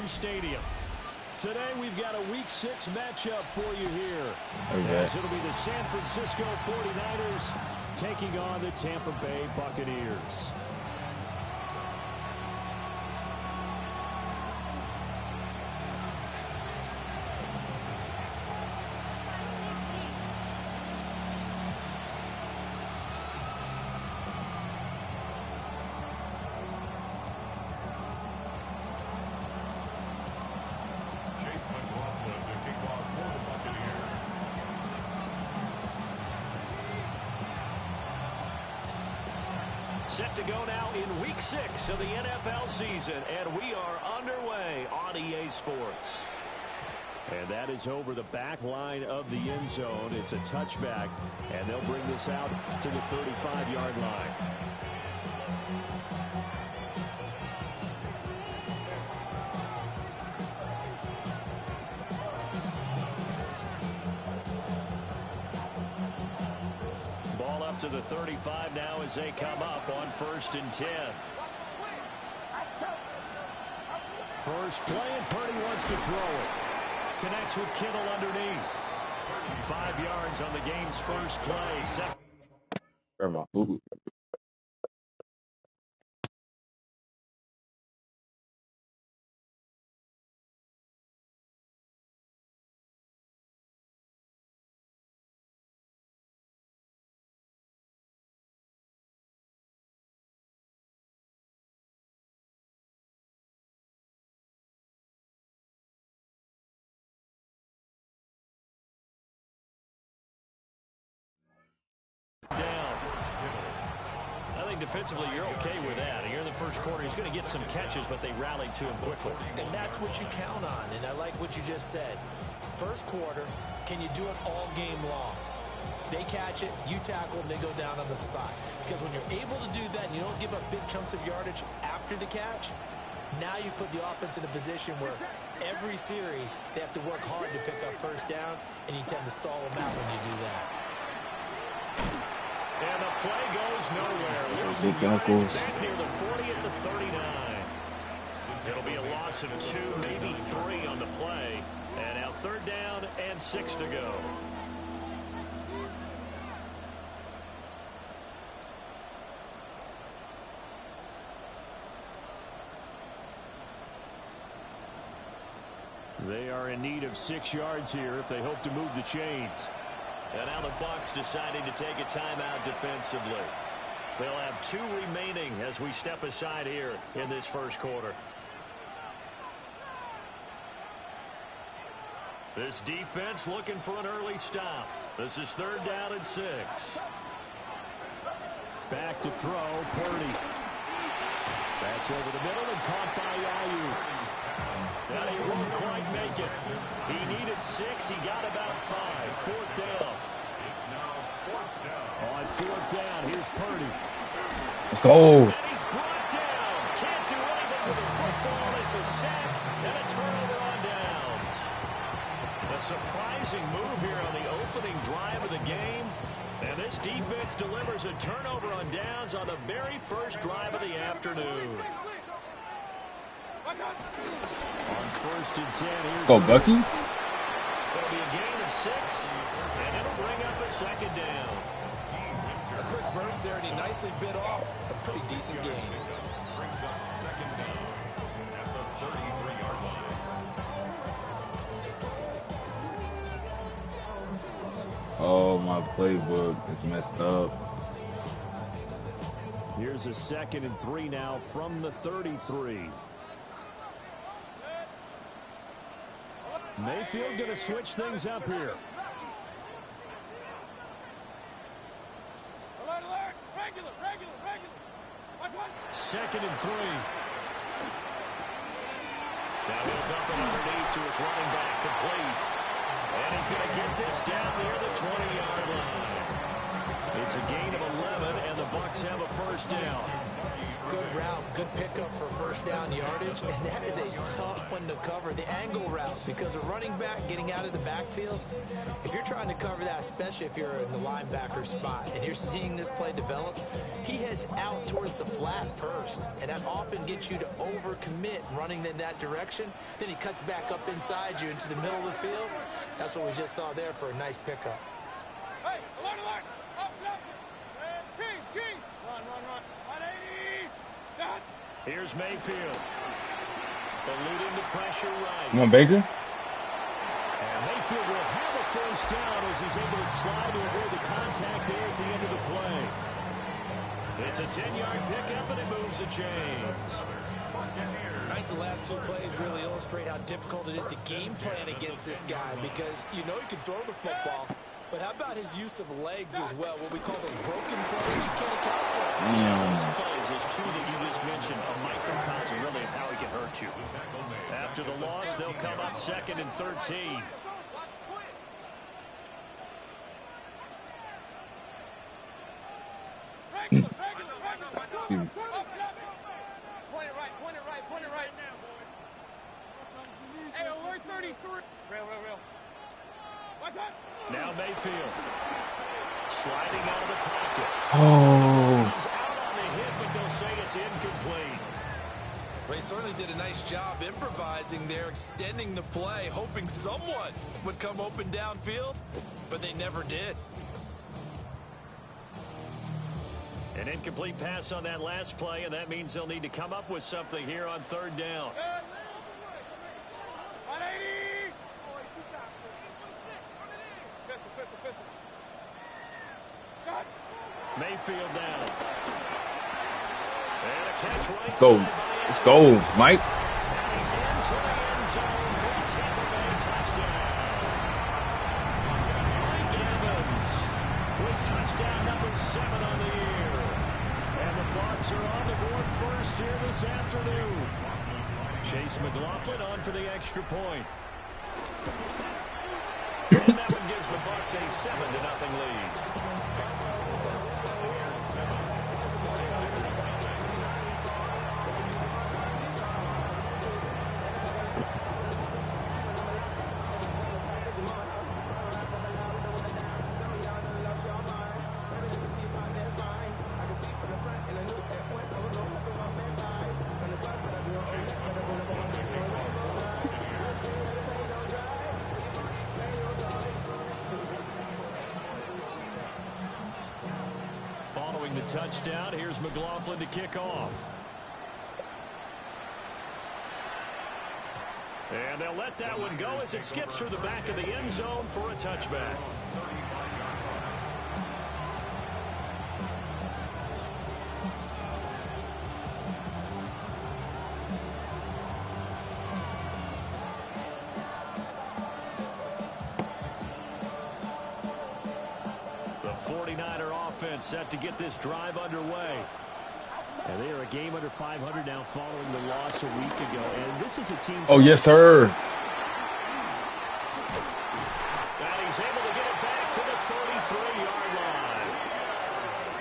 home stadium. Today we've got a Week 6 matchup for you here. Okay. As it'll be the San Francisco 49ers taking on the Tampa Bay Buccaneers. Set to go now in Week 6 of the NFL season, and we are underway on EA Sports. And that is over the back line of the end zone. It's a touchback, and they'll bring this out to the 35-yard line. To the 35 now as they come up on 1st and 10. First play, and Purdy wants to throw it. Connects with Kittle underneath. 5 yards on the game's first play. Defensively, you're okay with that. Here in the first quarter, he's going to get some catches, but they rallied to him quickly. And that's what you count on, and I like what you just said. First quarter, can you do it all game long? They catch it, you tackle them, they go down on the spot. Because when you're able to do that and you don't give up big chunks of yardage after the catch, now you put the offense in a position where every series they have to work hard to pick up first downs, and you tend to stall them out when you do that. And the play goes nowhere. Losing yardage back near the 40 at the 39. It'll be a loss of 2, maybe 3 on the play. And now 3rd down and 6 to go. They are in need of 6 yards here if they hope to move the chains. And now the Bucs deciding to take a timeout defensively. They'll have 2 remaining as we step aside here in this first quarter. This defense looking for an early stop. This is 3rd down and 6. Back to throw, Purdy. That's over the middle and caught by Ayuk. Now he won't quite make it. He needed 6. He got about 5. 4th down. On 4th down, here's Purdy. Let's go. And he's brought down. Can't do anything with the football. It's a sack and a turnover on downs. A surprising move here on the opening drive of the game. And this defense delivers a turnover on downs on the very first drive of the afternoon. On 1st and 10, here's Let's go, Bucky. It'll be a gain of 6, and it'll bring up a 2nd down. A quick burst there, and he nicely bit off a pretty decent gain. Brings up 2nd down at the 33-yard line. Oh, my playbook is messed up. Here's a 2nd and 3 now from the 33. Mayfield going to switch things up here. Second and 3. Now he'll dump it underneath to his running back, complete. And he's going to get this down near the 20-yard line. It's a gain of 11, and the Bucs have a 1st down. Good route, good pickup for 1st down yardage, and that is a tough one to cover, the angle route, because a running back getting out of the backfield, if you're trying to cover that, especially if you're in the linebacker spot and you're seeing this play develop, he heads out towards the flat first, and that often gets you to overcommit running in that direction. Then he cuts back up inside you into the middle of the field. That's what we just saw there for a nice pickup. Hey, alert! Up, King! Run. 180! Stop! Here's Mayfield. Eluding the pressure right. Come on, Baker. And Mayfield will have a first down as he's able to slide to avoid the contact there at the end of the play. It's a 10-yard pickup, and it moves the chains. I think the last two plays really illustrate how difficult it is to game plan against this guy, because you know he can throw the football, but how about his use of legs as well, what we call those broken plays you can't account for. Those plays, those two that you just mentioned, a microcosm really of how he can hurt you. After the loss, they'll come up 2nd and 13. Regular. Excuse me. Point it right now, boys. Hey, alert 33. Real. What's up? Now Mayfield. Sliding out of the pocket. Oh. Comes out on the hit, but they'll say it's incomplete. Well, he certainly did a nice job improvising there, extending the play, hoping someone would come open downfield, but they never did. An incomplete pass on that last play, and that means they'll need to come up with something here on 3rd down. 180! Pistol. Scott! Mayfield down. And a catch right Go. side by Let's go, Mike. And he's into the end zone for a Tampa Bay touchdown. Mike Evans with touchdown number 7 on the year. And the Bucs are on the board first here this afternoon. Chase McLaughlin on for the extra point. And that one gives the Bucs a 7-0 lead. Following the touchdown, here's McLaughlin to kick off. And they'll let that one go as it skips through the back of the end zone for a touchback. The 49er offense set to get this drive underway. And they are a game under 500 now following the loss a week ago. And this is a team... Oh, yes, sir. And he's able to get it back to the 33-yard line.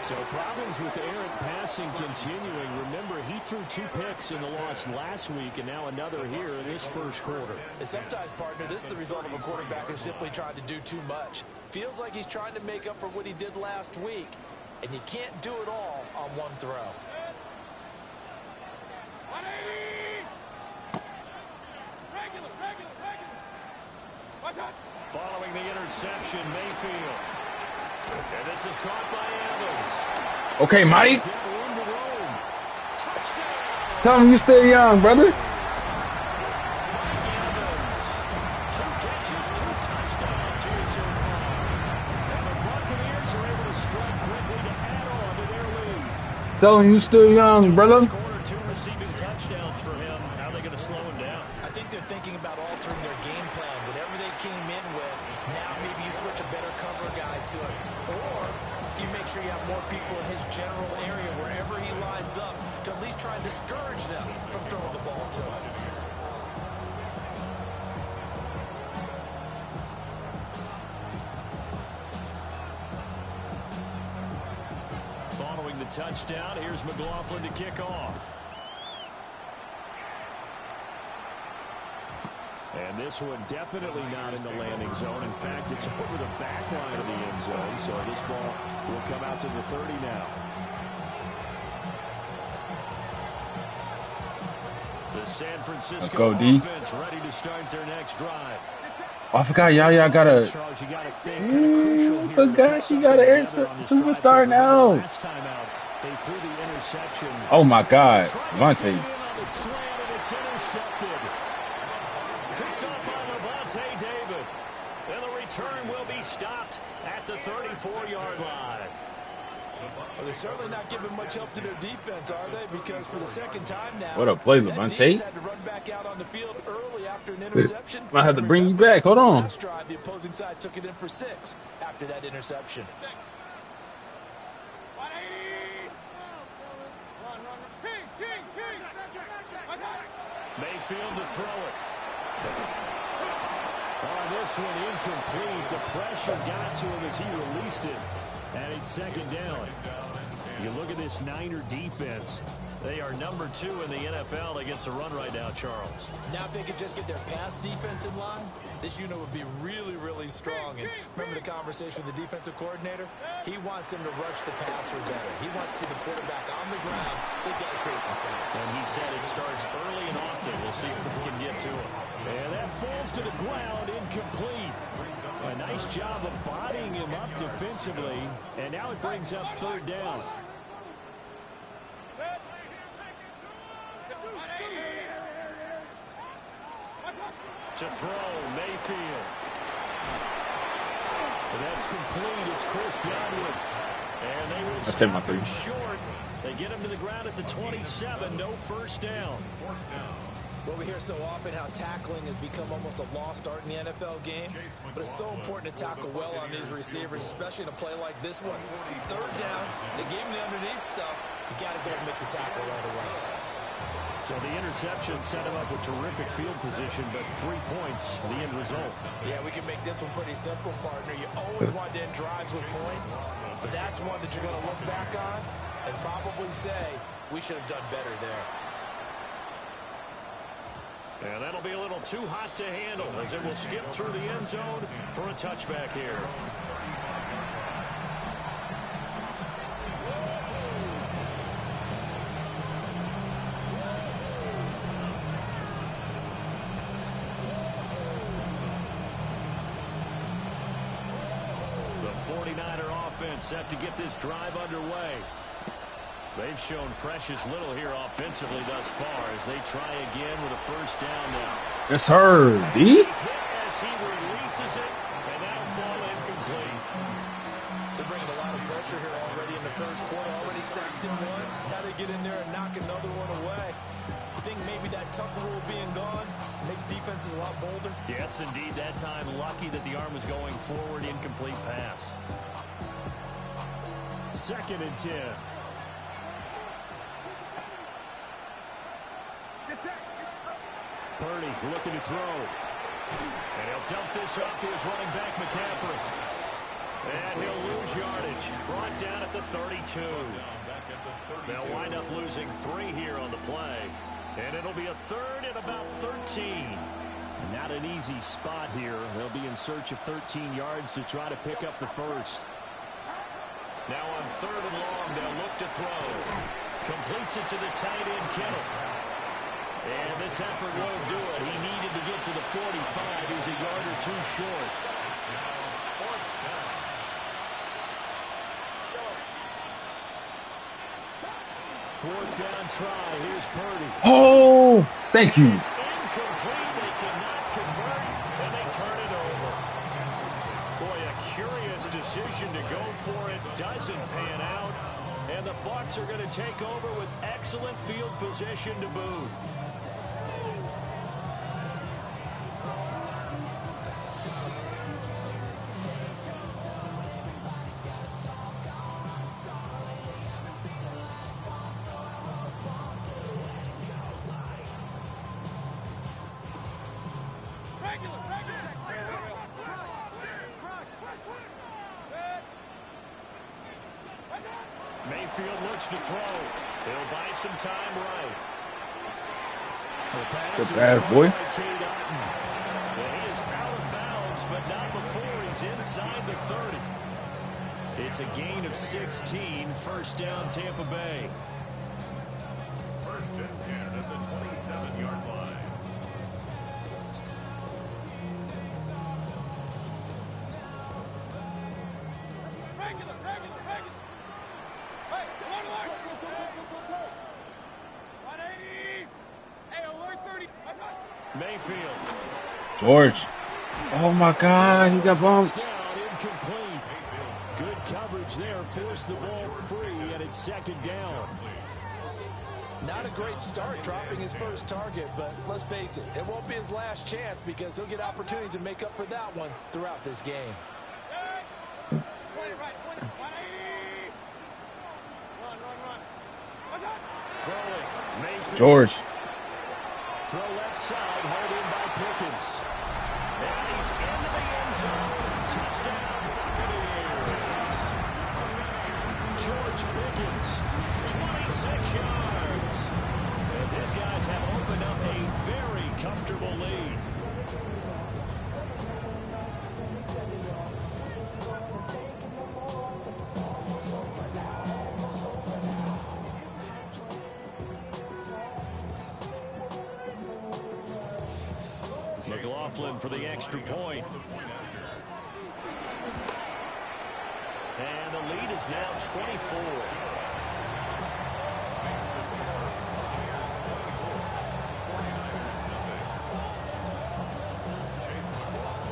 So problems with errant passing continuing. Remember, he threw 2 picks in the loss last week, and now another here in this first quarter. And sometimes, partner, this is the result of a quarterback who's simply trying to do too much. Feels like he's trying to make up for what he did last week, and you can't do it all on one throw. 180! Regular. What's up? Following the interception, Mayfield. And this is caught by Evans. Okay, Mike. He's got room to roam. Touchdown! Tell him you stay young, brother. Mike Evans. 2 catches, 2 touchdowns here so far. And the Buccaneers are able to strike quickly to add on to their lead. Tell him you still young, brother. Quarter, 2 receiving touchdowns for him. How are they going to slow him down? I think they're thinking about altering their game plan. Whatever they came in with, now maybe you switch a better cover guy to him. Or you make sure you have more people in his general area wherever he lines up to at least try and discourage them from throwing the ball to him. Following the touchdown, here's McLaughlin to kick off. And this one definitely not in the landing zone. In fact, it's over the back line of the end zone. So this ball will come out to the 30 now. The San Francisco offense ready to start their next drive. Oh, I forgot y'all gotta. I forgot you gotta answer superstar now. Oh my God, Devontae. Picked up by Levante David. And the return will be stopped at the 34-yard line. Well, they're certainly not giving much help to their defense, are they? Because for the second time now, What a play, Levante. had to run back out on the field early after an interception. Might have to bring you back. Hold on. Last drive, the opposing side took it in for 6 after that interception. Mayfield to throw it. On this one, incomplete. The pressure got to him as he released it. And it's second down. You look at this Niner defense. They are number 2 in the NFL against the run right now, Charles. Now if they could just get their pass defense in line, this unit would be really, really strong. And remember the conversation with the defensive coordinator? He wants them to rush the passer better. He wants to see the quarterback on the ground. They've got to create some sacks. And he said it starts early and often. We'll see if we can get to him. And that falls to the ground, incomplete. A nice job of bodying him up defensively. And now it brings up third down. To throw, Mayfield. That's complete. It's Chris Godwin. And they will stop him short. They get him to the ground at the 27. No first down. Well, we hear so often how tackling has become almost a lost art in the NFL game, but it's so important to tackle well on these receivers, especially in a play like this one. Third down, they gave him the underneath stuff. You got to go and make the tackle right away. So the interception set him up with terrific field position, but 3 points, the end result. Yeah, we can make this one pretty simple, partner. You always want to end drives with points, but that's one that you're going to look back on and probably say, we should have done better there. And that'll be a little too hot to handle as it will skip through the end zone for a touchback here. The 49er offense set to get this drive underway. They've shown precious little here offensively thus far as they try again with a first down now. It's her, D. As he releases it, and that'll fall incomplete. They're bringing a lot of pressure here already in the first quarter. Already sacked him once. How to get in there and knock another one away. I think maybe that Tucker rule being gone makes defenses a lot bolder. Yes, indeed. That time, lucky that the arm was going forward. Incomplete pass. 2nd and 10. Purdy looking to throw. And he'll dump this off to his running back, McCaffrey. And he'll lose yardage. Brought down at the 32. They'll wind up losing 3 here on the play. And it'll be a 3rd and about 13. Not an easy spot here. They'll be in search of 13 yards to try to pick up the first. Now on 3rd and long, they'll look to throw. Completes it to the tight end, Kittle. And this effort won't do it. He needed to get to the 45. He's a yard or 2 short. Fourth down try. Here's Purdy. Oh, thank you. It's incomplete. They cannot convert, and they turn it over. Boy, a curious decision to go for it. Doesn't pan out. And the Bucs are going to take over with excellent field position to boot. Mayfield looks to throw. He'll buy some time right. Good pass, boy. 16, first down Tampa Bay. First and 10 at the 27-yard line. Hey, one alert! 180! Hey, alert 30! Mayfield. George. Oh my God, he got bumped. Touchdown, incomplete. Good coverage there, forced the ball free, and it's second down. Not a great start dropping his first target, but let's face it, it won't be his last chance because he'll get opportunities to make up for that one throughout this game. Point it right, point it. 180! Run. Throwing. Mayfield. George. Throw left side, held in by Pickens. And he's into the end zone. Touchdown, Buccaneers. George Pickens, 26 yards. As his guys have opened up a very comfortable lead. McLaughlin for the extra point. And the lead is now 24.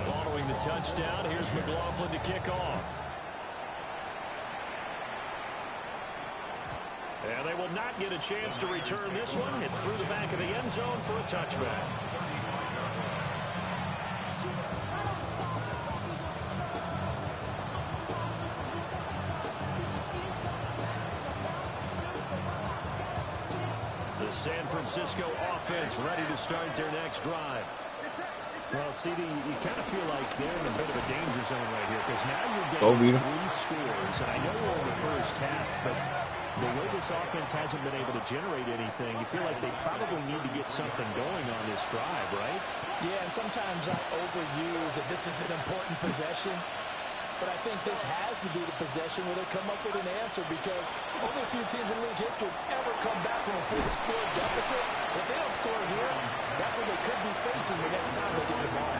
Following the touchdown, here's McLaughlin to kick off. And they will not get a chance to return this one. It's through the back of the end zone for a touchback. San Francisco offense ready to start their next drive. Well, CD, you kind of feel like they're in a bit of a danger zone right here because now you're getting 3 scores, and I know we're in the first half, but the way this offense hasn't been able to generate anything, you feel like they probably need to get something going on this drive, right? Yeah, and sometimes I overuse that this is an important possession. But I think this has to be the possession where they come up with an answer because only a few teams in league history have ever come back from a 40-score deficit. If they don't score here, that's what they could be facing the next time they get the ball.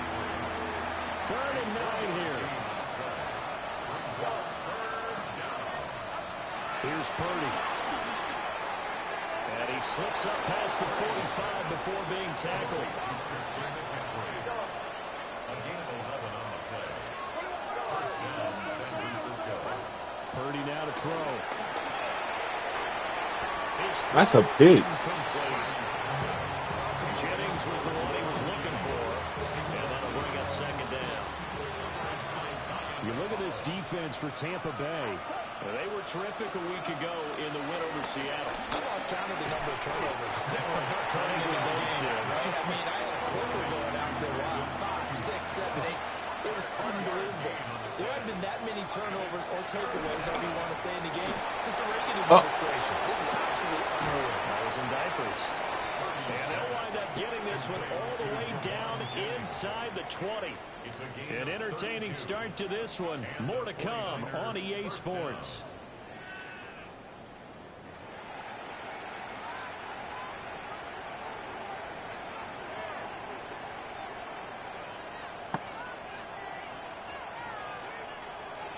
3rd and 9 here. Here's Purdy. And he slips up past the 45 before being tackled. Purdy now to throw. That's a pick. Jennings was the one he was looking for. And that'll bring up second down. You look at this defense for Tampa Bay. They were terrific a week ago in the win over Seattle. I lost count of the number of turnovers that were occurring in that game, right? I mean, I had a clipper going after a while. 5, 6, 7, 8. It was unbelievable. There haven't been that many turnovers or takeaways, however you want to say, in the game since the Reagan administration. This is absolutely unreal. I was in diapers. And they'll wind up getting this one all the way down inside the 20. An entertaining start to this one. More to come on EA Sports.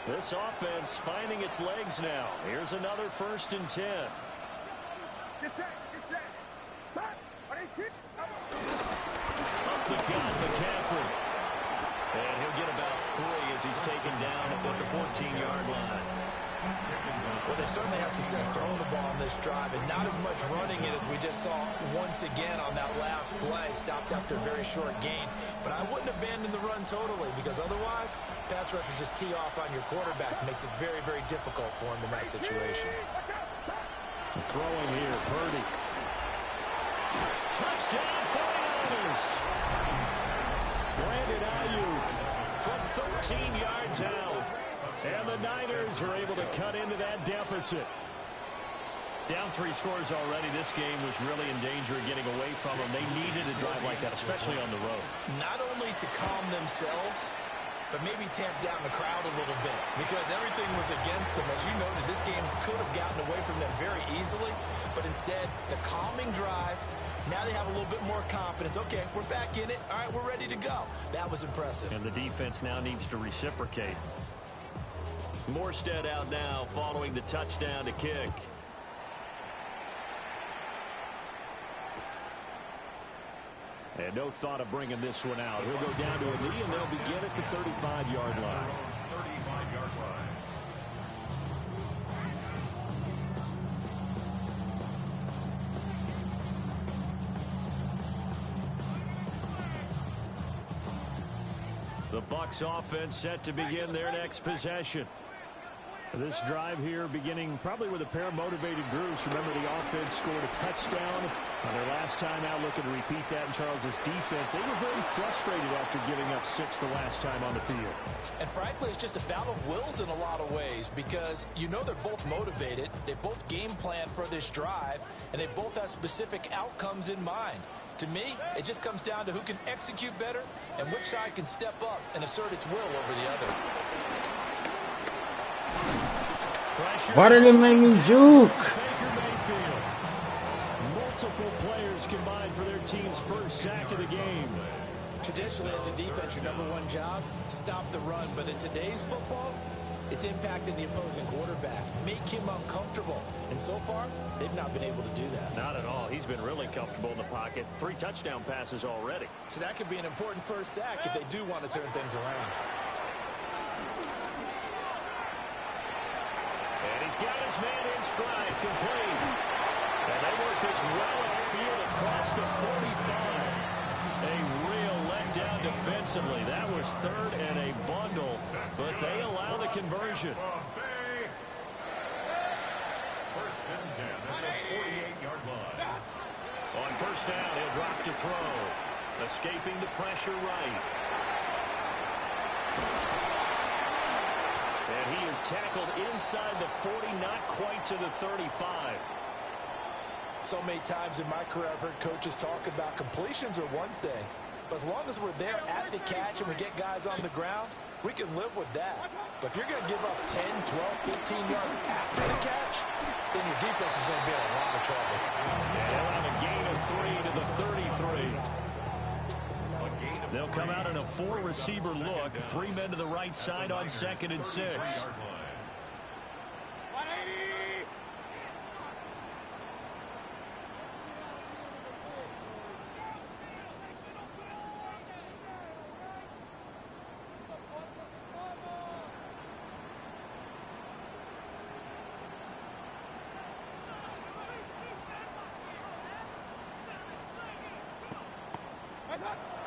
This offense finding its legs now. Here's another 1st and 10. Get set. Up the gut, McCaffrey. And he'll get about 3 as he's taken down at the 14-yard line. Well, they certainly had success throwing the ball on this drive, and not as much running it as we just saw once again on that last play. Stopped after a very short gain. But I wouldn't abandon the run totally because otherwise, pass rushers just tee off on your quarterback. Makes it very, very difficult for him in that situation. Throwing here, Purdy. Touchdown, 49ers. Brandon Ayuk from 13 yards out. And the Niners are able to cut into that deficit. Down 3 scores already. This game was really in danger of getting away from them. They needed a drive like that, especially on the road. Not only to calm themselves, but maybe tamp down the crowd a little bit because everything was against them. As you noted, this game could have gotten away from them very easily, but instead, the calming drive, now they have a little bit more confidence. Okay, we're back in it. All right, we're ready to go. That was impressive. And the defense now needs to reciprocate. Morstead out now following the touchdown to kick. And no thought of bringing this one out. He'll go down to a knee, and they'll begin at the 35-yard line. 35-yard line. The Bucs offense set to begin their next possession. This drive here beginning probably with a pair of motivated groups. Remember, the offense scored a touchdown on their last time out, looking to repeat that in Charles's defense. They were very frustrated after giving up 6 the last time on the field. And frankly, it's just a battle of wills in a lot of ways because you know they're both motivated. They both game plan for this drive, and they both have specific outcomes in mind. To me, it just comes down to who can execute better and which side can step up and assert its will over the other. Why did it make me juke? Multiple players combined for their team's first sack of the game. Traditionally, as a defense, your number one job, stop the run. But in today's football, it's impacting the opposing quarterback. Make him uncomfortable. And so far, they've not been able to do that. Not at all. He's been really comfortable in the pocket. 3 touchdown passes already. So that could be an important first sack if they do want to turn things around. And he's got his man in stride, complete. And they work this well upfield across the 45. A real letdown defensively. That was 3rd and a bundle, but they allow the conversion. First and 10 at the 48-yard line. On first down, he'll drop to throw. Escaping the pressure right. And he is tackled inside the 40, not quite to the 35. So many times in my career, I've heard coaches talk about completions are one thing. But as long as we're there at the catch and we get guys on the ground, we can live with that. But if you're going to give up 10, 12, 15 yards after the catch, then your defense is going to be in a lot of trouble. And they'll have a gain of 3 to the 33. They'll come out in a 4-receiver look. 3 men to the right side on 2nd and 6.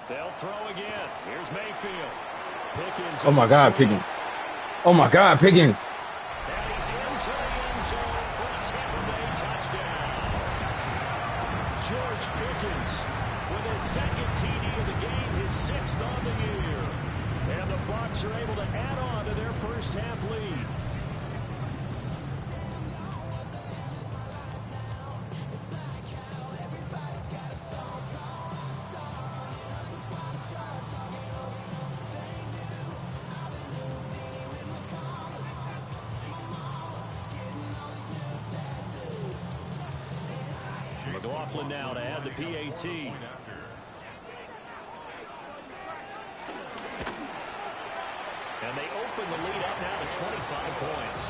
They'll throw again. Here's Mayfield. Pickens. Oh my God, Pickens. Oh my God, Pickens. And he's into the end zone for a Tampa Bay touchdown. George Pickens with his 2nd TD of the game, his 6th on the year. And the Bucs are able to add on to their first half lead. McLaughlin now to add the PAT. And they open the lead up now to 25 points.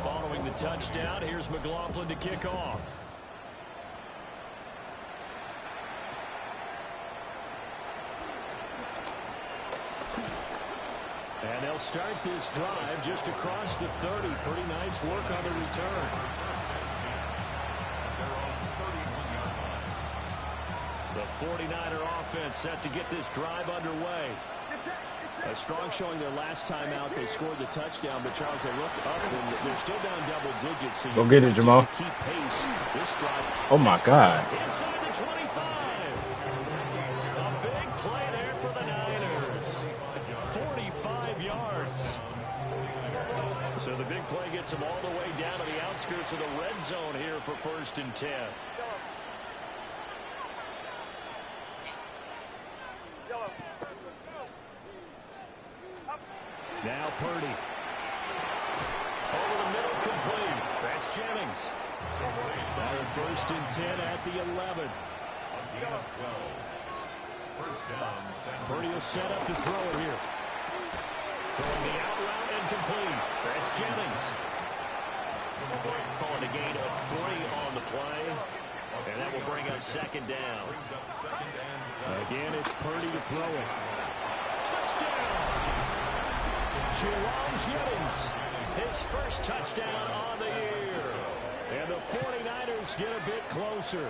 Following the touchdown, here's McLaughlin to kick off. And they'll start this drive just across the 30. Pretty nice work on the return. The 49er offense set to get this drive underway. A strong showing their last time out. They scored the touchdown, but Charles, they looked up and they're still down double digits. So go get it, Jamal. To keep pace. This drive. Oh my God. Inside the 25. A big play there for the Niners. 45 yards. So the big play gets him all the way down to the outskirts of the red zone here for 1st and 10. Now Purdy. Over the middle, complete. That's Jennings. Now 1st and 10 at the 11. Purdy will set up to throw it here. Throwing the out route and complete. That's Jennings. Calling a gain of 3 on the play. And that will bring up 2nd down. Again, it's Purdy to throw it. Touchdown! Jerome Jennings. His first touchdown on the year. And the 49ers get a bit closer.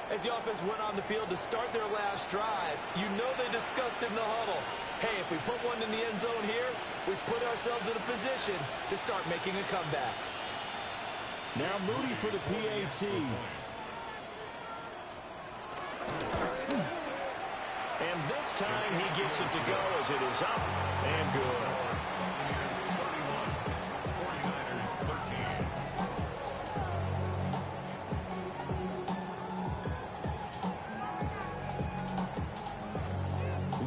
As the offense went on the field to start their last drive, you know they discussed in the huddle, hey, if we put one in the end zone here, we put ourselves in a position to start making a comeback. Now Moody for the PAT. And this time he gets it to go as it is up and good. 49ers 13.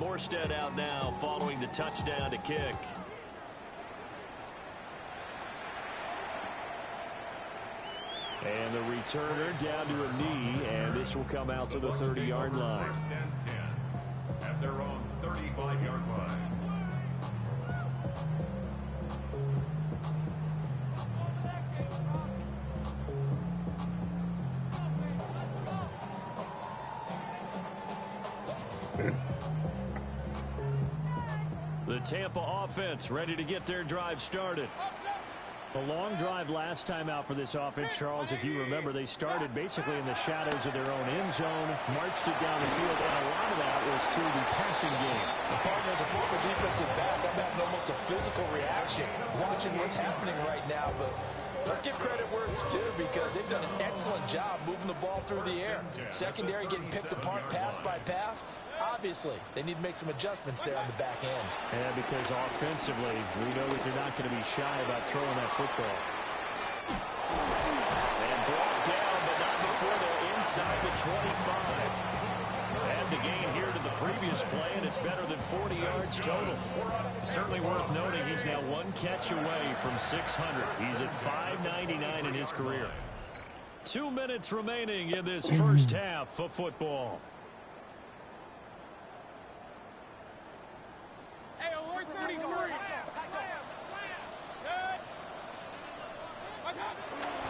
Morstead out now following the touchdown to kick. And the returner down to a knee, and this will come out to the 30-yard line. 1st and 10 at their own 35-yard line. The Tampa offense ready to get their drive started. A long drive last time out for this offense, Charles. If you remember, they started basically in the shadows of their own end zone, marched it down the field, and a lot of that was through the passing game. As a former defensive back, I'm having almost a physical reaction watching what's happening right now, but let's give credit where it's due because they've done an excellent job moving the ball through the air. Secondary getting picked apart pass by pass. Obviously, they need to make some adjustments there on the back end. And because offensively, we know that they're not going to be shy about throwing that football. And brought down, but not before they're inside the 25. And the gain here to the previous play, and it's better than 40 yards total. Certainly worth noting he's now 1 catch away from 600. He's at 599 in his career. 2 minutes remaining in this first half of football.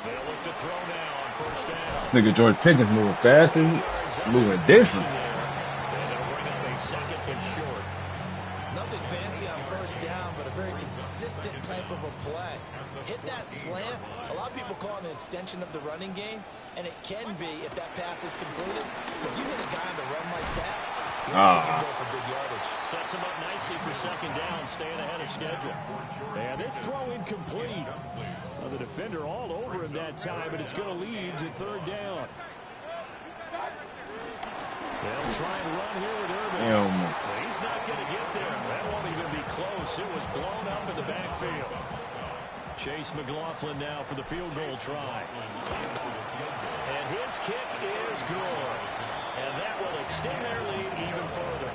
They'll look to throw now on 1st down. This nigga George Pickens moving fast and moving different. And they'll bring up a 2nd and short. Nothing fancy on 1st down, but a very consistent type of a play. Hit that slant. A lot of people call it an extension of the running game, and it can be if that pass is completed, because you hit a guy on the run like that, he can go for big yardage. Sets him up nicely for 2nd down, staying ahead of schedule. And this throw incomplete. Well, the defender all over him that time, but it's going to lead to 3rd down. They'll try and run here with Irvin. Well, he's not going to get there. That won't even be close. It was blown up in the backfield. Chase McLaughlin now for the field goal try. And his kick is good. And that will extend their lead even further.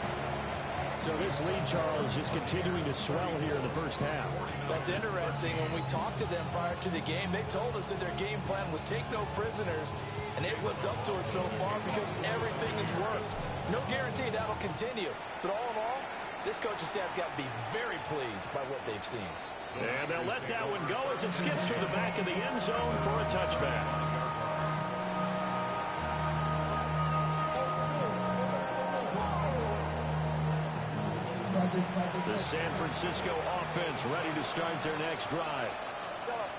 So this lead, Charles, just continuing to swell here in the first half. That's interesting. When we talked to them prior to the game, they told us that their game plan was take no prisoners, and they've lived up to it so far because everything has worked. No guarantee that'll continue. But all in all, this coaching staff's got to be very pleased by what they've seen. And they'll let that one go as it skips through the back of the end zone for a touchback. The San Francisco offense ready to start their next drive.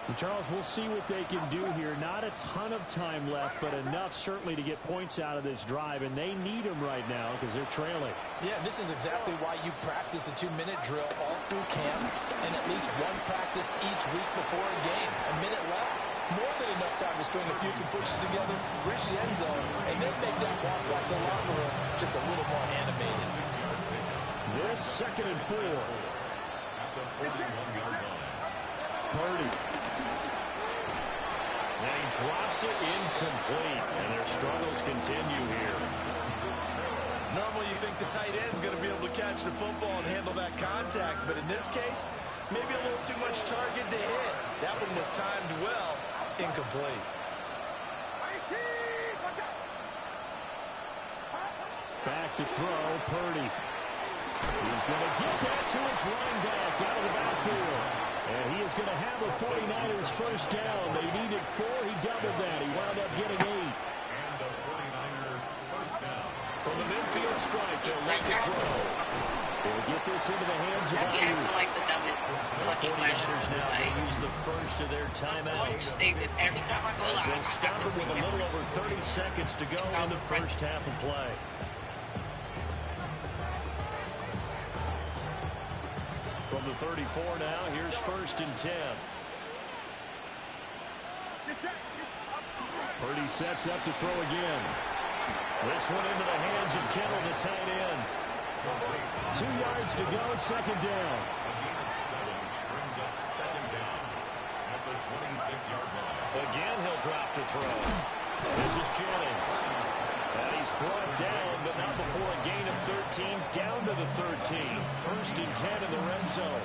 And Charles, we'll see what they can do here. Not a ton of time left, but enough certainly to get points out of this drive, and they need them right now because they're trailing. Yeah, this is exactly why you practice a 2-minute drill all through camp and at least one practice each week before a game. A minute left, more than enough time to string a few completions together, reach the end zone, and then make that walk back to the locker room just a little more animated. This 2nd and 4. At the 41-yard line. Purdy. And he drops it incomplete, and their struggles continue here. Normally you think the tight end's going to be able to catch the football and handle that contact, but in this case, maybe a little too much target to hit. That one was timed well, incomplete. Back to throw, Purdy. He's going to get that to his running back out of the backfield. And he is going to have a 49ers first down. They needed 4. He doubled that. He wound up getting 8. And a 49er first down. From the midfield stripe, they'll look to throw. They'll get this into the hands of Ayuk. The 49ers now may use the first of their timeouts. As they'll stop it with a little over 30 seconds to go in the first half of play. From the 34 now, here's 1st and 10. Purdy sets up to throw again. This one into the hands of Kittle, the tight end. 2 yards to go, 2nd down. Brings up 2nd down at the 26-yard line. Again, he'll drop to throw. This is Jennings. And he's brought down, but not before a gain of 13, down to the 13. 1st and 10 in the red zone.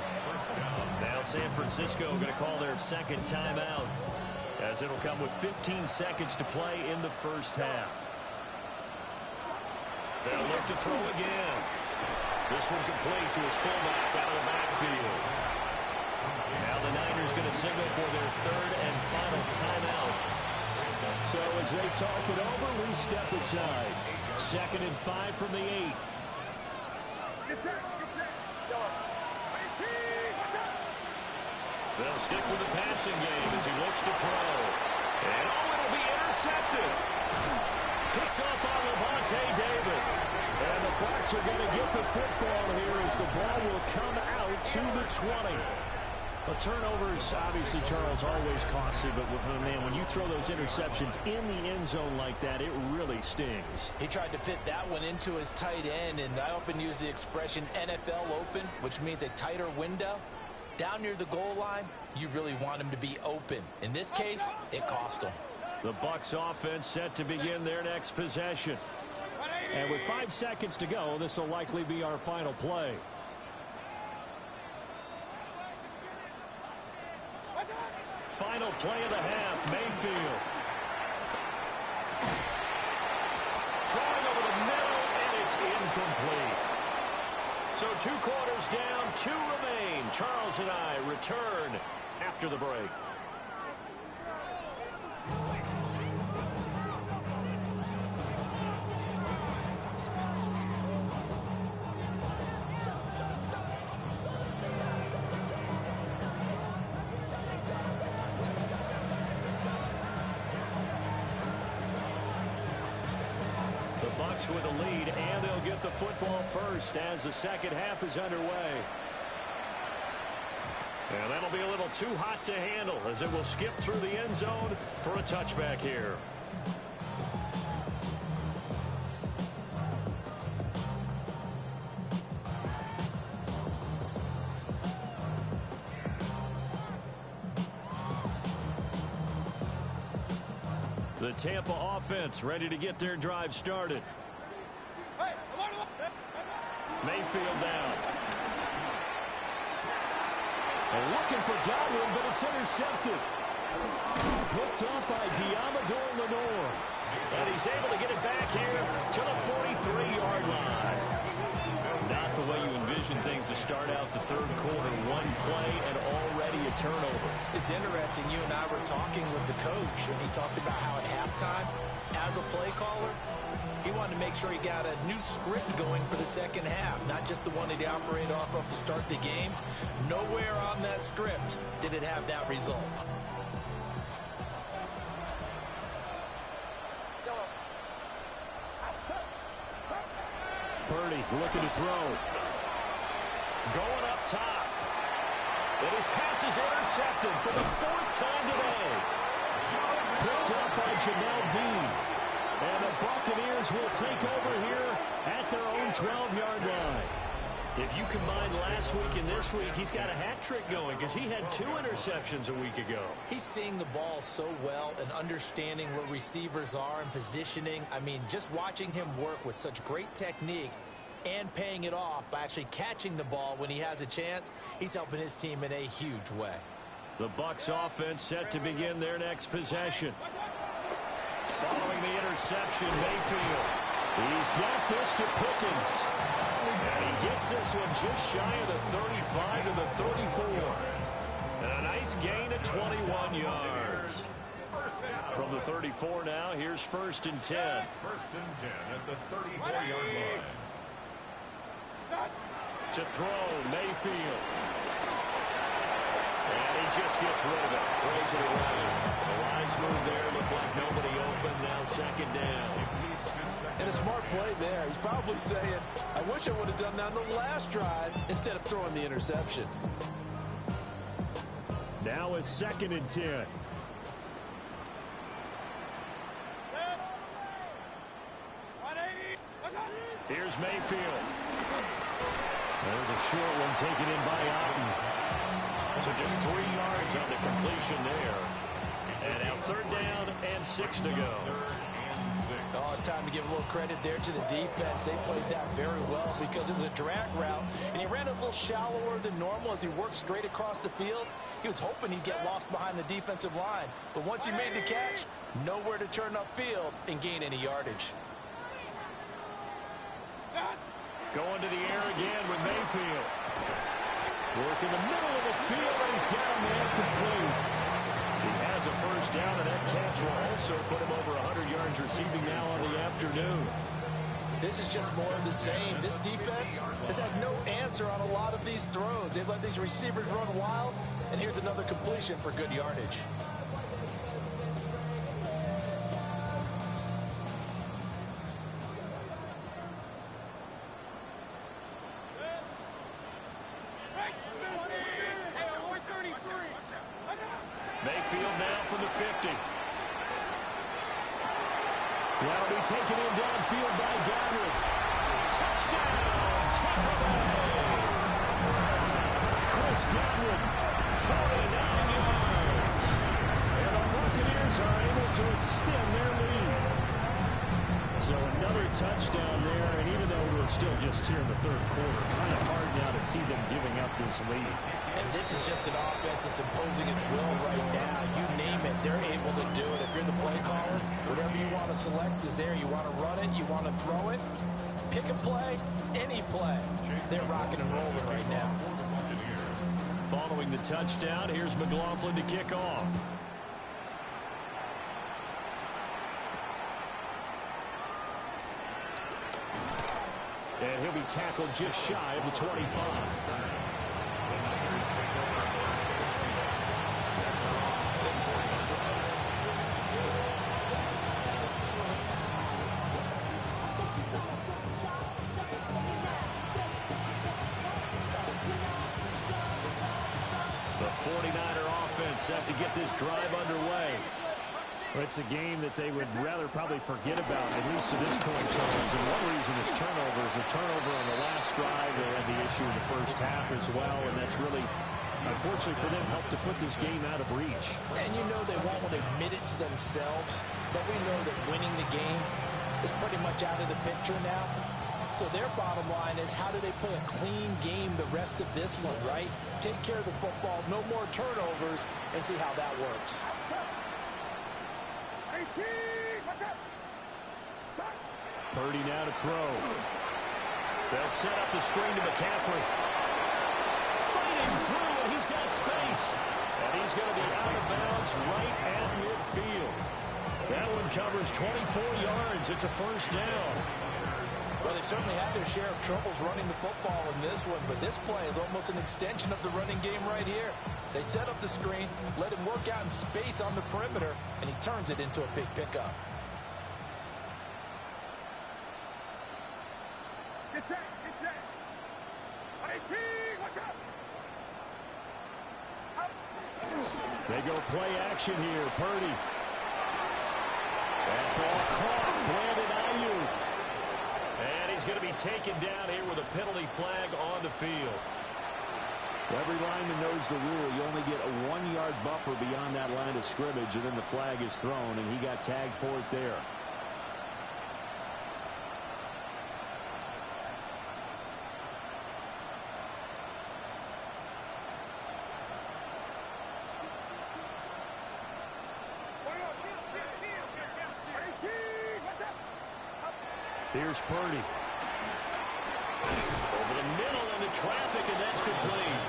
Now San Francisco going to call their 2nd timeout, as it'll come with 15 seconds to play in the first half. They'll look to throw again. This one complete to his fullback out of the backfield. Now the Niners going to signal for their 3rd and final timeout. So as they talk it over, we step aside. 2nd and 5 from the 8. They'll stick with the passing game as he looks to throw. And it'll be intercepted. Picked up on Levante David. And the Bucs are going to get the football here as the ball will come out to the 20. But turnovers, obviously, Charles, always costly. But, man, when you throw those interceptions in the end zone like that, it really stings. He tried to fit that one into his tight end, and I often use the expression NFL open, which means a tighter window. Down near the goal line, you really want him to be open. In this case, it cost him. The Bucs offense set to begin their next possession. And with 5 seconds to go, this will likely be our final play. Final play of the half, Mayfield. Throwing over the middle, and it's incomplete. So 2 quarters down, 2 remain. Charles and I return after the break. With a lead, and they'll get the football first as the second half is underway. And that'll be a little too hot to handle as it will skip through the end zone for a touchback here. The Tampa offense ready to get their drive started. Mayfield down. Looking for Godwin, but it's intercepted. Picked up by Diamador Lenore. And he's able to get it back here to the 43-yard line. Not the way you envision things to start out the third quarter. 1 play and already a turnover. It's interesting. You and I were talking with the coach, and he talked about how at halftime, as a play caller, he wanted to make sure he got a new script going for the second half, not just the one that he operated off of to start the game. Nowhere on that script did it have that result. Purdy looking to throw. Going up top. And his pass is intercepted for the 4th time today. Picked up by Jamel Dean. And the Buccaneers will take over here at their own 12-yard line. If you combine last week and this week, he's got a hat trick going because he had 2 interceptions a week ago. He's seeing the ball so well and understanding where receivers are and positioning. I mean, just watching him work with such great technique and paying it off by actually catching the ball when he has a chance, he's helping his team in a huge way. The Bucs offense set to begin their next possession. Following the interception, Mayfield. He's got this to Pickens. And he gets this one just shy of the 35 to the 34. And a nice gain of 21 yards. From the 34 now, here's 1st and 10. 1st and 10 at the 34-yard line. To throw, Mayfield. And he just gets rid of it. Throws it away. The wise move there. Looked like nobody open. Now 2nd down. And a smart play there. He's probably saying, I wish I would have done that on the last drive instead of throwing the interception. Now it's 2nd and 10. Here's Mayfield. There's a short one taken in by Otten. So just 3 yards on the completion there. And now 3rd down and 6 to go. Oh, it's time to give a little credit there to the defense. They played that very well because it was a drag route, and he ran a little shallower than normal as he worked straight across the field. He was hoping he'd get lost behind the defensive line, but once he made the catch, nowhere to turn upfield and gain any yardage. Going to the air again with Mayfield. Work in the middle of the field, and he's got a man complete. He has a 1st down, and that catch will also put him over 100 yards receiving now on the afternoon. This is just more of the same. This defense has had no answer on a lot of these throws. They've let these receivers run wild, and here's another completion for good yardage. Mayfield now from the 50. Well, be taken in downfield by Godwin. Touchdown, Tampa Bay. Chris Godwin, 49 yards. And the Buccaneers are able to extend their lead. So another touchdown there, and even though we're still just here in the 3rd quarter, kind of hard now to see them giving up this lead. And this is just an offense that's imposing its will right now. You name it, they're able to do it. If you're the play caller, whatever you want to select is there. You want to run it, you want to throw it. Pick a play, any play. They're rocking and rolling right now. Following the touchdown, here's McLaughlin to kick off. And he'll be tackled just shy of the 25. The 49er offense set to get this drive underway. Well, it's a game that they would rather probably forget about, at least to this point, Charles. And one reason is turnovers. A turnover on the last drive. They had the issue in the 1st half as well, and that's really, unfortunately for them, helped to put this game out of reach. And you know they won't admit it to themselves, but we know that winning the game is pretty much out of the picture now. So their bottom line is, how do they play a clean game the rest of this one, right? Take care of the football, no more turnovers, and see how that works. Purdy now to throw. They'll set up the screen to McCaffrey. Fighting through, and he's got space. And he's going to be out of bounds right at midfield. That one covers 24 yards. It's a 1st down. Well, they certainly had their share of troubles running the football in this one, but this play is almost an extension of the running game right here. They set up the screen, let him work out in space on the perimeter, and he turns it into a big pickup. Get set, get set. 18, watch out. They go play action here. Purdy. That ball caught. Brandon Ayuk. And he's he's going to be taken down here with a penalty flag on the field. Every lineman knows the rule. You only get a 1-yard buffer beyond that line of scrimmage, and then the flag is thrown, and he got tagged for it there. Here's Purdy. Over the middle into traffic, and that's complete.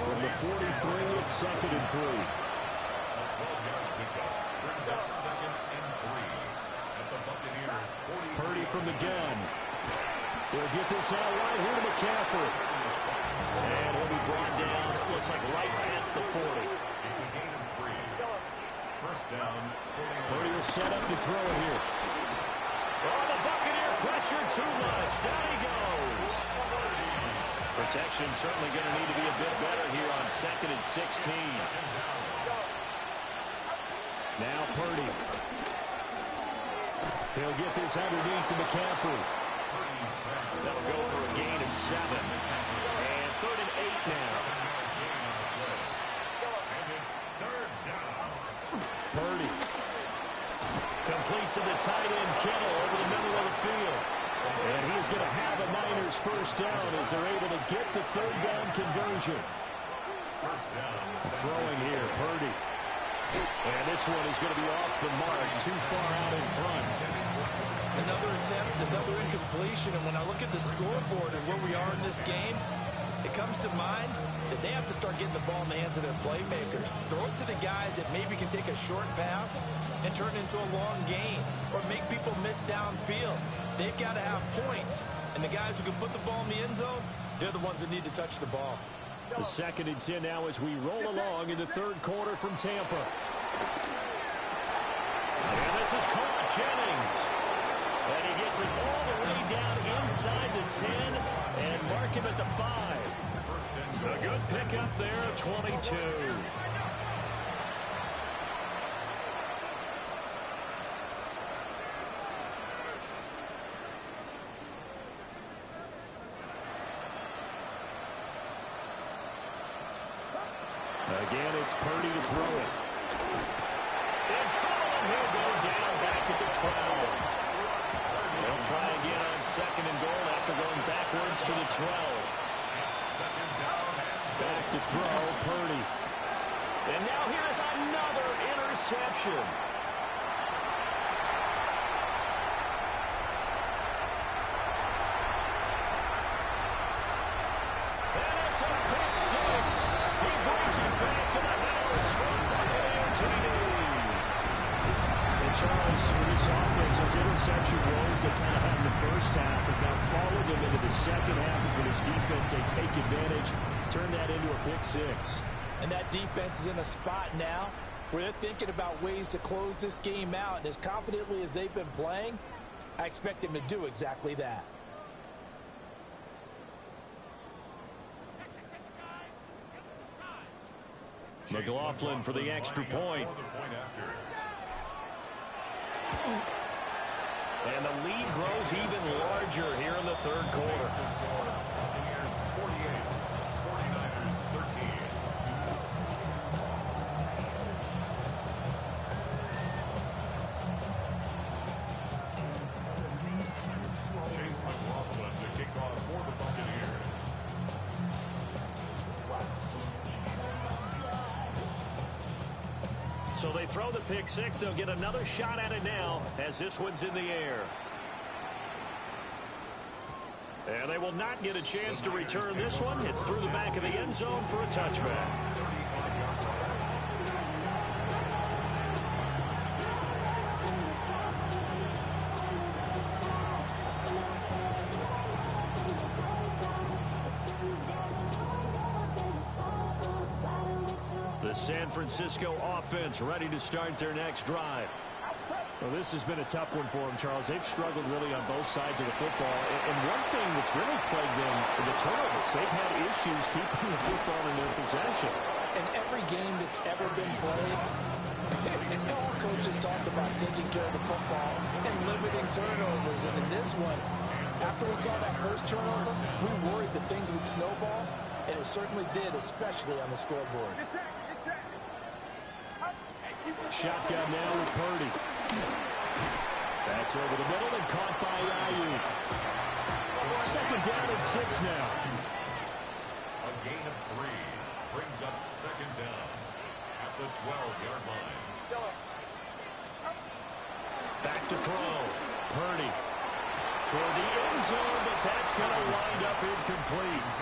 From the 43, it's 2nd and 3. A 12-yard pickup brings up 2nd and 3 at the Buccaneers' 40. Purdy from the gun. He'll get this out right here to McCaffrey. And he'll be brought down, it looks like right at the 40. It's a gain of 3. First down, 41. Purdy will set up to throw it here. Oh, the Buccaneer pressure too much. Down he goes. Protection certainly going to need to be a bit better here on 2nd and 16. Now Purdy. He'll get this underneath to McCaffrey. That'll go for a gain of 7. And 3rd and 8 now. And it's 3rd down. Purdy. Complete to the tight end, Kittle, over the middle of the field. And he's going to have a Niners first down as they're able to get the 3rd down conversion. First down. Throwing here, Purdy. And this one is going to be off the mark, too far out in front. Another attempt, another incompletion. And when I look at the scoreboard and where we are in this game, it comes to mind that they have to start getting the ball in the hands of their playmakers. Throw it to the guys that maybe can take a short pass and turn it into a long gain or make people miss downfield. They've got to have points. And the guys who can put the ball in the end zone, they're the ones that need to touch the ball. The 2nd and 10 now as we roll along in the 3rd quarter from Tampa. And this is caught, Jennings. And he gets it all the way down inside the 10 and mark him at the 5. A good pickup there at 22. Again, it's Purdy to throw it. In trouble, and he'll go down back at the 12. They'll try again on 2nd and goal after going backwards to the 12. Back to throw, Purdy. And now here's another interception. And it's a pick 6. He brings it back to the house for Buccaneer TD. And Charles, for this offense, those interception woes they kind of had in the first half have now followed them into the second half. And for this defense, they take advantage, turn that into a pick 6. And that defense is in a spot now where they're thinking about ways to close this game out. And as confidently as they've been playing, I expect them to do exactly that. McLaughlin for the extra point. And the lead grows even larger here in the 3rd quarter. Buccaneers 48, 49ers 13. Chase McLaughlin to kick off for the Buccaneers. So they throw the pick 6. They'll get another shot at it now as this one's in the air. And they will not get a chance to return this one. It's through the back of the end zone for a touchback. The San Francisco offense ready to start their next drive. Well, this has been a tough one for them, Charles. They've struggled really on both sides of the football. And one thing that's really plagued them, the turnovers. They've had issues keeping the football in their possession. In every game that's ever been played, All coaches talk about taking care of the football and limiting turnovers. And in this one, after we saw that first turnover, we worried that things would snowball, and it certainly did, especially on the scoreboard. Shotgun now with Purdy. That's over the middle and caught by Ayuk. Second down and 6 now. A gain of 3 brings up second down at the 12-yard line. Back to throw. Purdy toward the end zone, but that's going to wind up incomplete.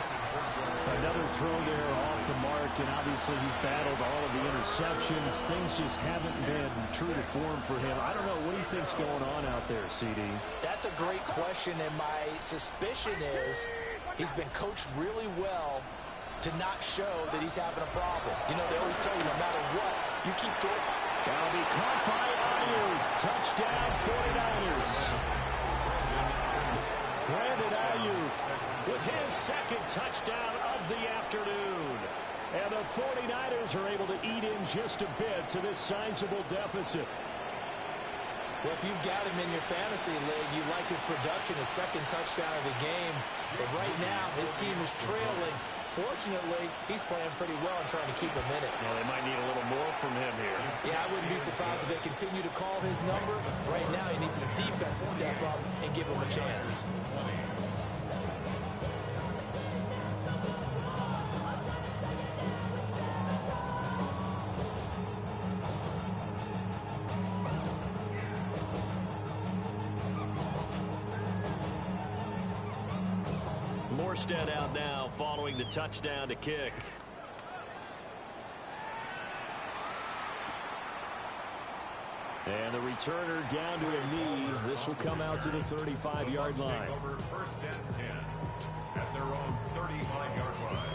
Another throw there off the mark, and obviously he's battled all of the interceptions. Things just haven't been true to form for him. I don't know. What do you think's going on out there, CD? That's a great question, and my suspicion is he's been coached really well to not show that he's having a problem. You know, they always tell you no matter what, you keep doing. That'll be caught by Ayuk. Touchdown 49ers. Brandon Ayuk with his second touchdown of the afternoon. And the 49ers are able to eat in just a bit to this sizable deficit. Well, if you've got him in your fantasy league, you like his production, his second touchdown of the game. But right now, his team is trailing. Fortunately, he's playing pretty well and trying to keep him in it. Well, they might need a little more from him here. Yeah, I wouldn't be surprised if they continue to call his number. Right now, he needs his defense to step up and give him a chance. Morstead out now following the touchdown to kick. And the returner down to a knee. This will come out to the 35-yard line. Over first and 10 at their own 35-yard line.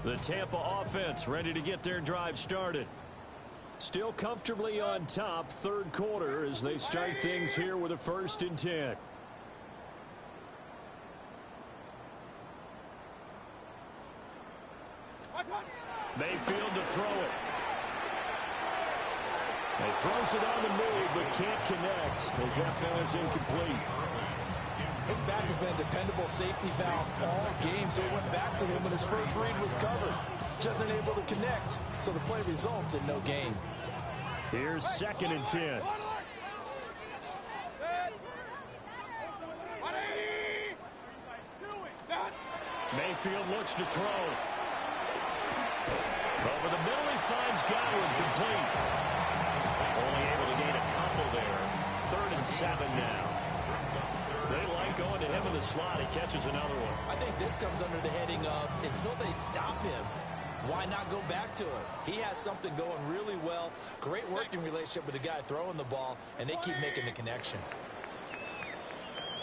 The Tampa offense ready to get their drive started. Still comfortably on top, third quarter, as they start things here with a 1st and 10. Mayfield to throw it. He throws it on the move, but can't connect as that fella's incomplete. His back has been a dependable safety valve all game, so he went back to him when his first read was covered. Just unable to connect, so the play results in no gain. Here's 2nd and 10. Mayfield looks to throw. Over the middle, he finds Godwin complete. Only able to gain a couple there. 3rd and 7 now. They like going to him in the slot. He catches another one. I think this comes under the heading of until they stop him, why not go back to it? He has something going really well. Great working relationship with the guy throwing the ball, and they keep making the connection.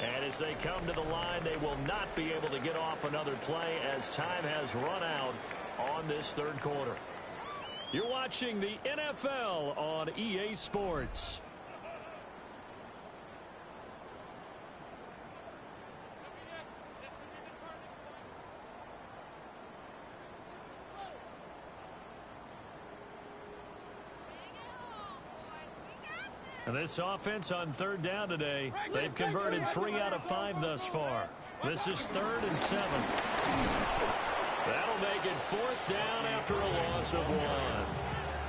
And as they come to the line, they will not be able to get off another play as time has run out on this third quarter. You're watching the NFL on EA Sports. And this offense on 3rd down today, they've converted 3 out of 5 thus far. This is 3rd and 7. That'll make it 4th down after a loss of 1.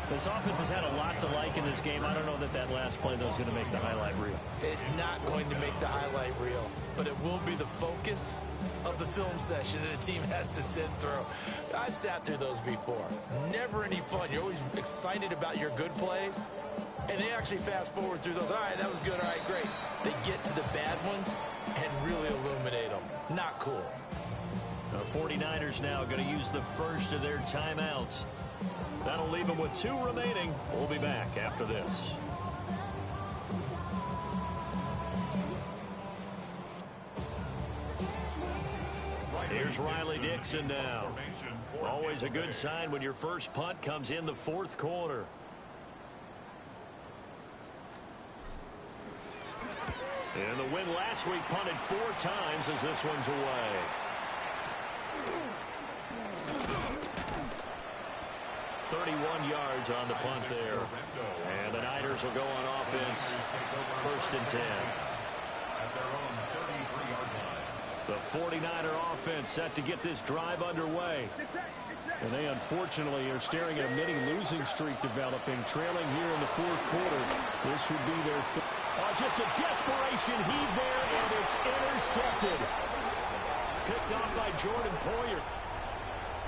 This offense has had a lot to like in this game. I don't know that that last play, though, is going to make the highlight reel. It's not going to make the highlight reel, but it will be the focus of the film session that the team has to sit through. I've sat through those before. Never any fun. You're always excited about your good plays. And they actually fast forward through those. All right, that was good. All right, great. They get to the bad ones and really illuminate them. Not cool. The 49ers now going to use the first of their timeouts. That'll leave them with 2 remaining. We'll be back after this. Here's Riley Dixon now. Always a good sign when your first punt comes in the 4th quarter. And the win last week punted 4 times as this one's away. .31 yards on the punt there. And the Niners will go on offense. 1st and 10. At their own 33-yard line. The 49er offense set to get this drive underway. And they unfortunately are staring at a mini losing streak developing, trailing here in the 4th quarter. This would be their just a desperation heave there, and it's intercepted. Picked off by Jordan Poyer.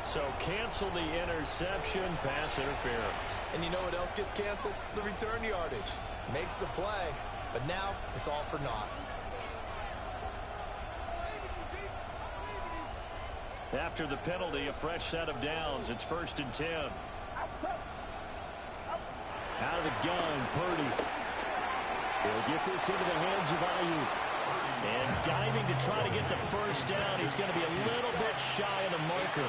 So cancel the interception, pass interference. And you know what else gets canceled? The return yardage. Makes the play, but now it's all for naught. After the penalty, a fresh set of downs. It's 1st and 10. Out of the gun, Purdy. He'll get this into the hands of Ayuk. And diving to try to get the first down. He's going to be a little bit shy of the marker.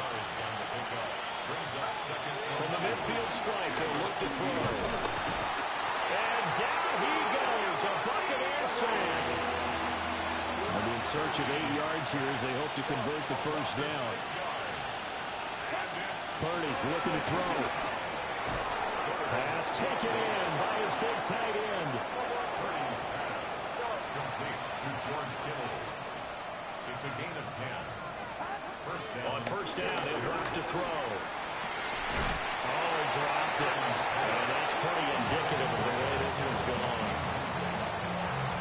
From the midfield stripe, they'll look to throw. And down he goes. A Buccaneer sack. They'll be in search of 8 yards here as they hope to convert the first down. Purdy looking to throw. Pass taken in by his big tight end. Complete to George Kittle. It's a gain of 10. First down. On first down, he'll drop to throw. Oh, he dropped it. And that's pretty indicative of the way this one's going.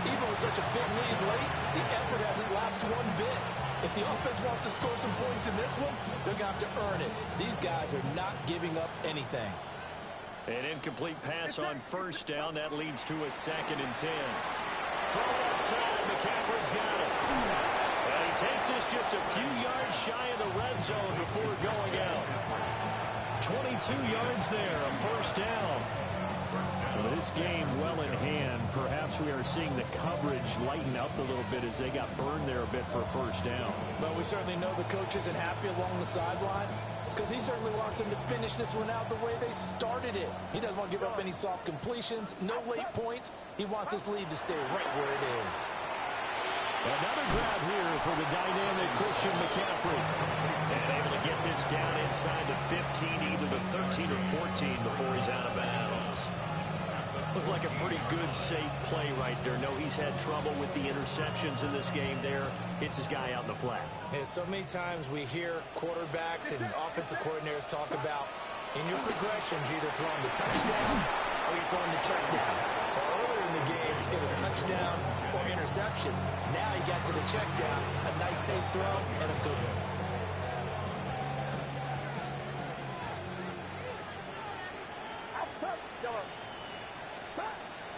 Even with such a big lead late, the effort hasn't lapsed one bit. If the offense wants to score some points in this one, they're going to have to earn it. These guys are not giving up anything. An incomplete pass on first down. That leads to a 2nd and 10. Throw outside. McCaffrey's got it. And he takes this just a few yards shy of the red zone before going out. 22 yards there, a first down. Well, this game well in hand. Perhaps we are seeing the coverage lighten up a little bit as they got burned there a bit for first down. But we certainly know the coach isn't happy along the sideline because he certainly wants them to finish this one out the way they started it. He doesn't want to give up any soft completions, no late points. He wants his lead to stay right where it is. Another grab here for the dynamic Christian McCaffrey. And able to get this down inside the 15, either the 13 or 14 before he's out of bounds. Looked like a pretty good, safe play right there. No, he's had trouble with the interceptions in this game there. Hits his guy out in the flat. Yeah, so many times we hear quarterbacks and offensive coordinators talk about in your progressions, you're either throwing the touchdown or you're throwing the check down. Earlier in the game, it was touchdown or interception. Now he got to the check down, a nice safe throw, and a good one.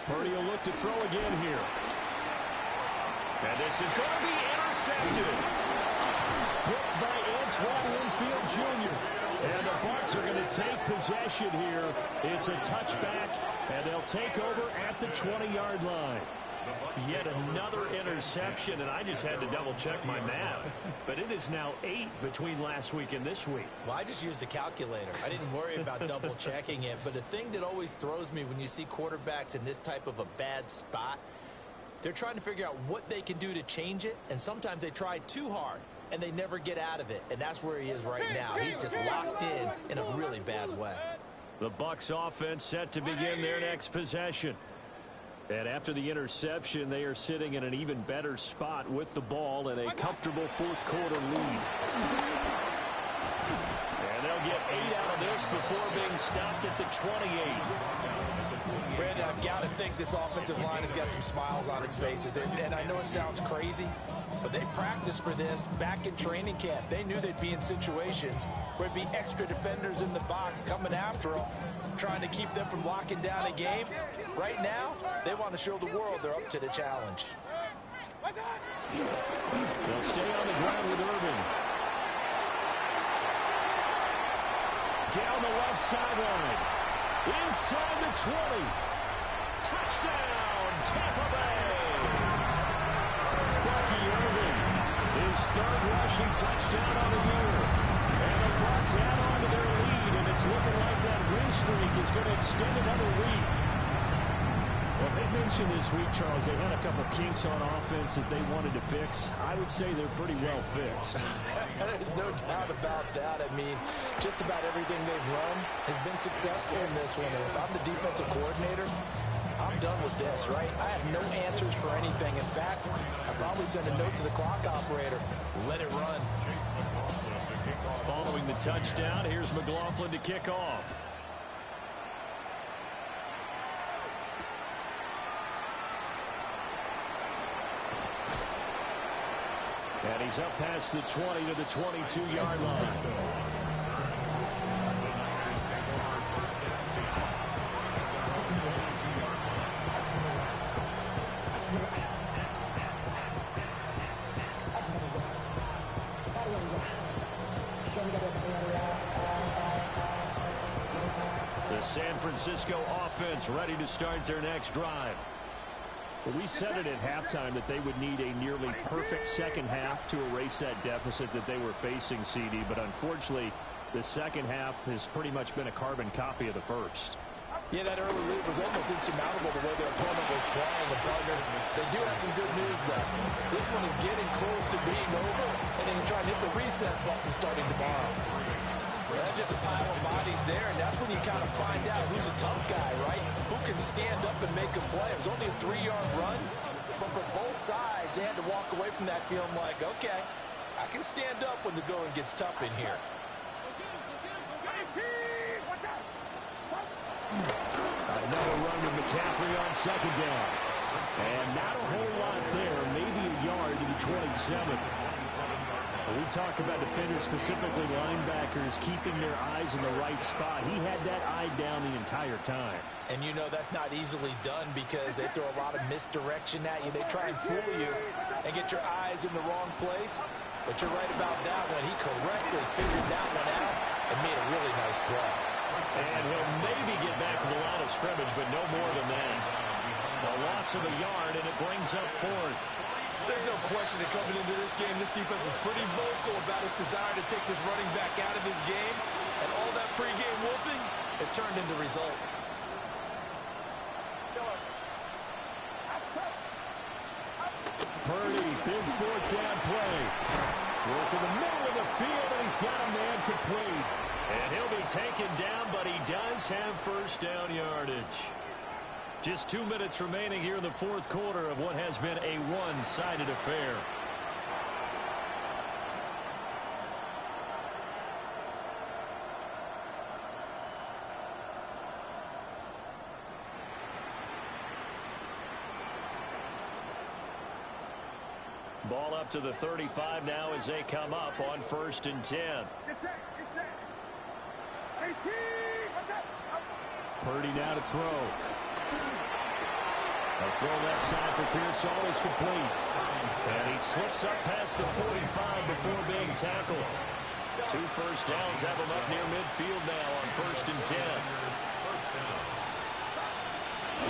Purdy will look to throw again here. And this is going to be intercepted. Picked by Antoine Winfield Jr. And the Bucs are going to take possession here. It's a touchback, and they'll take over at the 20-yard line. Yet another interception, and I just had to double-check my math. But it is now 8 between last week and this week. Well, I just used a calculator. I didn't worry about double-checking it. But the thing that always throws me when you see quarterbacks in this type of a bad spot, they're trying to figure out what they can do to change it, and sometimes they try too hard, and they never get out of it. And that's where he is right now. He's just locked in a really bad way. The Bucs offense set to begin their next possession. And after the interception, they are sitting in an even better spot with the ball and a comfortable fourth quarter lead. And they'll get 8 out of this before being stopped at the 28. Brandon, I've got to think this offensive line has got some smiles on its faces. And I know it sounds crazy, but they practiced for this back in training camp. They knew they'd be in situations where it'd be extra defenders in the box coming after them, trying to keep them from locking down a game. Right now, they want to show the world they're up to the challenge. They'll stay on the ground with Irvin. Down the left sideline. Inside the 20. Touchdown, Tampa Bay. Bucky Irvin, his 3rd rushing touchdown on the year. And the Bucs add on to their lead, and it's looking like that win streak is going to extend another week. Well, they've been mentioned this week, Charles, they had a couple kinks on offense that they wanted to fix. I would say they're pretty well fixed. There's no doubt about that. I mean, just about everything they've run has been successful in this one. And if I'm the defensive coordinator, I'm done with this, right? I have no answers for anything. In fact, I'll probably send a note to the clock operator. Let it run. Following the touchdown, here's McLaughlin to kick off. And he's up past the 20 to the 22-yard line. The San Francisco offense ready to start their next drive. Well, we said it at halftime that they would need a nearly perfect second half to erase that deficit that they were facing, CD. But unfortunately, the second half has pretty much been a carbon copy of the first. Yeah, that early lead was almost insurmountable the way their opponent was playing. The partner, they do have some good news, though. This one is getting close to being over, and they can try and hit the reset button starting tomorrow. That's just a pile of bodies there, and that's when you kind of find out who's a tough guy, right? Who can stand up and make a play. It was only a 3-yard run, but for both sides, they had to walk away from that feeling like, okay, I can stand up when the going gets tough in here. Another run to McCaffrey on second down. And not a whole lot there, maybe a yard to the 27. We talk about defenders, specifically linebackers, keeping their eyes in the right spot. He had that eye down the entire time. And you know that's not easily done because they throw a lot of misdirection at you. They try and fool you and get your eyes in the wrong place. But you're right about that one. He correctly figured that one out and made a really nice play. And he'll maybe get back to the line of scrimmage, but no more than that. A loss of a yard, and it brings up fourth. There's no question that coming into this game, this defense is pretty vocal about its desire to take this running back out of his game. And all that pregame whooping has turned into results. Purdy, big fourth down play. Work in the middle of the field, and he's got a man complete. And he'll be taken down, but he does have first down yardage. Just 2 minutes remaining here in the fourth quarter of what has been a one-sided affair. Ball up to the 35 now as they come up on 1st and 10. Purdy now to throw. A throw left side for Pearsall is complete. And he slips up past the 45 before being tackled. 2 first downs have him up near midfield now on 1st and 10.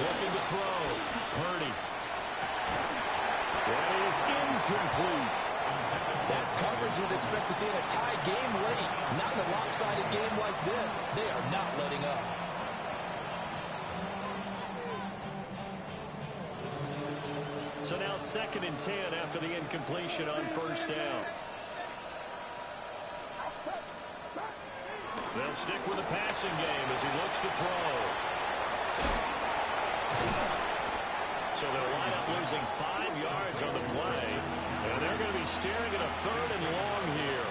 Looking to throw. Purdy. That is incomplete. That's coverage you'd expect to see in a tie game late. Not in a lopsided game like this. They are not letting up. So now 2nd and 10 after the incompletion on 1st down. They'll stick with the passing game as he looks to throw. So they'll line up losing 5 yards on the play. And they're going to be staring at a 3rd and long here.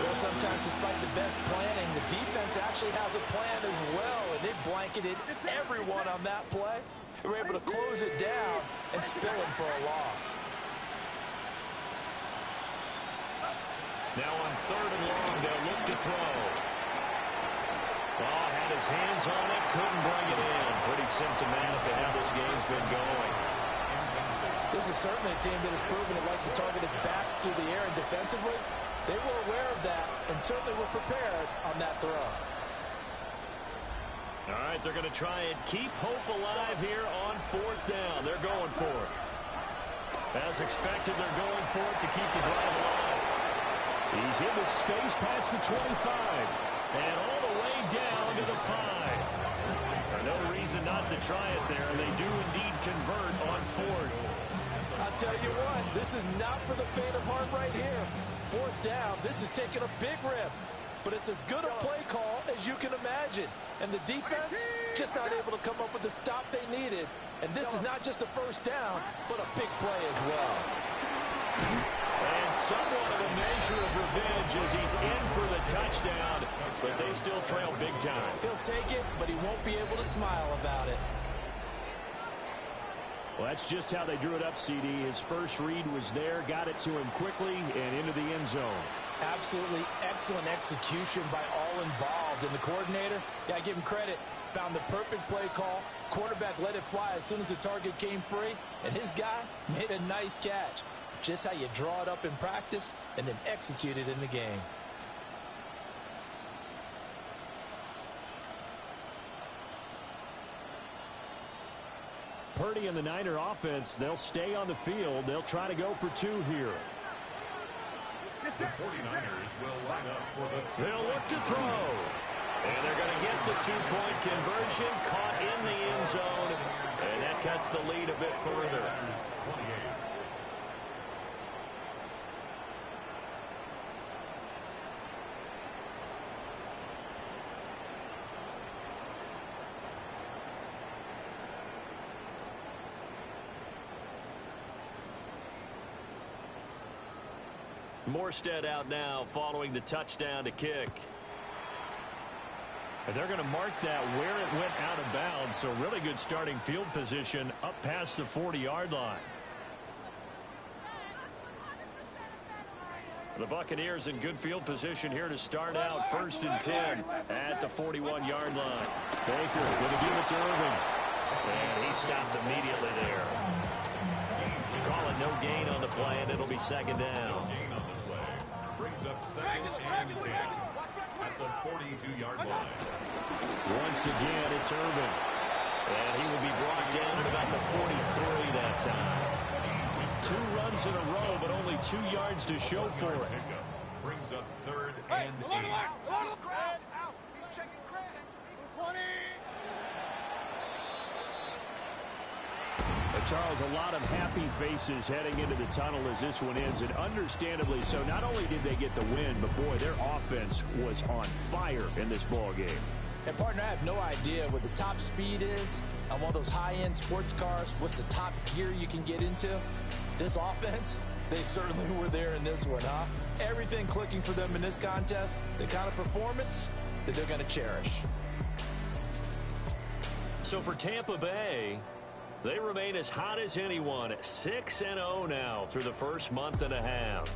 Well, sometimes despite the best planning, the defense actually has a plan as well. And they blanketed everyone on that play. They were able to close it down and spill him for a loss. Now on 3rd and long, they'll look to throw. Oh, had his hands on it, couldn't bring it in. Pretty symptomatic of how this game's been going. This is certainly a team that has proven it likes to target its backs through the air and defensively. They were aware of that and certainly were prepared on that throw. All right, they're going to try and keep hope alive here on 4th down. They're going for it. As expected, they're going for it to keep the drive alive. He's into space past the 25. And all the way down to the 5. No reason not to try it there, and they do indeed convert tell you what, this is not for the faint of heart right here. Fourth down, this is taking a big risk. But it's as good a play call as you can imagine. And the defense just not able to come up with the stop they needed. And this is not just a first down, but a big play as well. And somewhat of a measure of revenge as he's in for the touchdown. But they still trail big time. He'll take it, but he won't be able to smile about it. Well, that's just how they drew it up, CD. His first read was there, got it to him quickly, and into the end zone. Absolutely excellent execution by all involved. And the coordinator, yeah, give him credit, found the perfect play call. Quarterback let it fly as soon as the target came free, and his guy made a nice catch. Just how you draw it up in practice and then execute it in the game. Purdy and the Niner offense, they'll stay on the field. They'll try to go for two here. The 49ers will line up for the... They'll look to throw. And they're going to get the two-point conversion, caught in the end zone. And that cuts the lead a bit further. 28. Morstead out now following the touchdown to kick. And they're going to mark that where it went out of bounds. So really good starting field position up past the 40-yard line. The Buccaneers in good field position here to start out 1st and 10 at the 41-yard line. Baker going to give it to Irving. And he stopped immediately there. Call it no gain on the play, and it'll be 2nd down. Brings up 2nd and 10 at the 42-yard line. Once again, it's Irving. And he will be brought down at about the 43 that time. 2 runs in a row, but only 2 yards to show for it. Brings up 3rd and 8. Charles, a lot of happy faces heading into the tunnel as this one ends, and understandably so. Not only did they get the win, but boy, their offense was on fire in this ball game. And partner, I have no idea what the top speed is on one of those high-end sports cars. What's the top gear you can get into? This offense, they certainly were there in this one, huh? Everything clicking for them in this contest, the kind of performance that they're going to cherish. So for Tampa Bay, they remain as hot as anyone, 6-0 now through the first month and a half.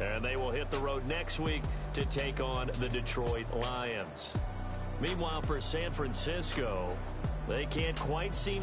And they will hit the road next week to take on the Detroit Lions. Meanwhile, for San Francisco, they can't quite seem to